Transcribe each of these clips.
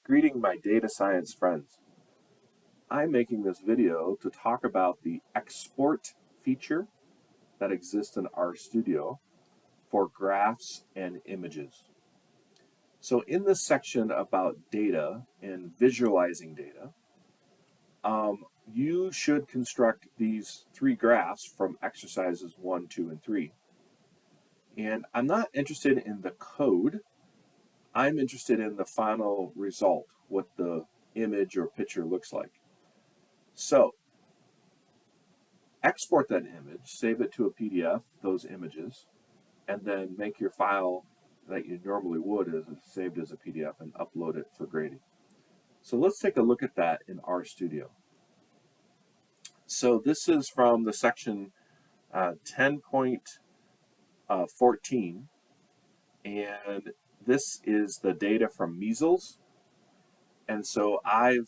Greeting my data science friends. I'm making this video to talk about the export feature that exists in RStudio for graphs and images. So in this section about data and visualizing data, you should construct these three graphs from exercises 1, 2, and 3. And I'm not interested in the code. I'm interested in the final result, what the image or picture looks like. So export that image, save it to a PDF, those images, and then make your file that you normally would as saved as a PDF and upload it for grading. So let's take a look at that in RStudio. So this is from the section 10.14, and this is the data from measles. And so I've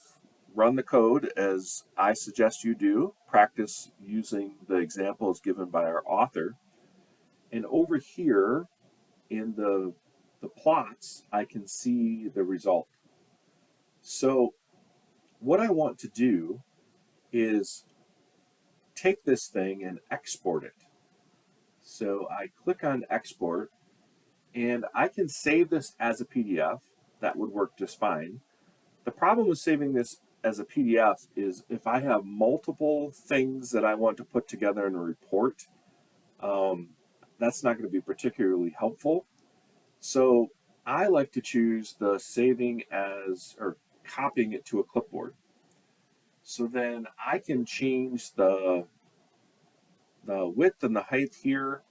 run the code as I suggest you do. Practice using the examples given by our author. And over here in the plots, I can see the result. So what I want to do is take this thing and export it. So I click on export, and I can save this as a PDF. That would work just fine. The problem with saving this as a PDF is if I have multiple things that I want to put together in a report, that's not going to be particularly helpful. So I like to choose the saving as, or copying it to a clipboard. So then I can change the width and the height here.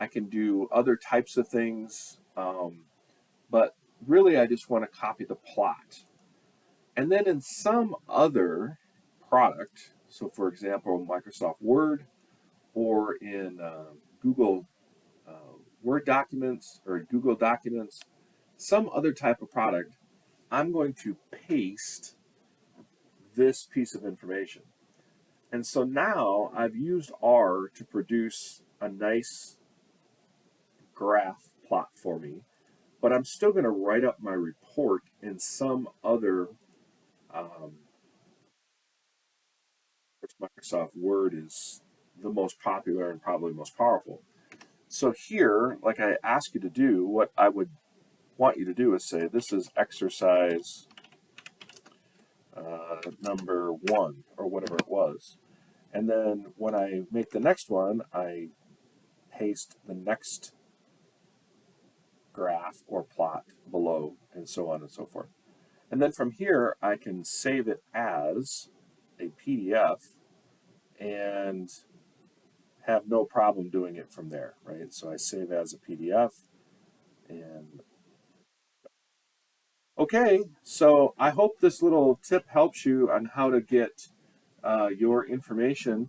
I can do other types of things, but really I just want to copy the plot. And then in some other product, so for example, Microsoft Word or in Google Word documents or Google Documents, some other type of product, I'm going to paste this piece of information. And so now I've used R to produce a nice graph plot for me, but I'm still going to write up my report in some other Microsoft Word is the most popular and probably most powerful. So here, like I ask you to do, what I would want you to do is say, this is exercise number 1, or whatever it was. And then when I make the next one, I paste the next graph or plot below, and so on and so forth. And then from here, I can save it as a PDF and have no problem doing it from there, right? So I save as a PDF, and okay, so I hope this little tip helps you on how to get your information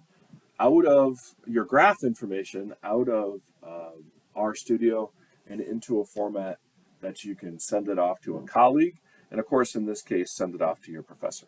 out of your graph information out of RStudio and into a format that you can send it off to a colleague, and of course in this case send it off to your professor.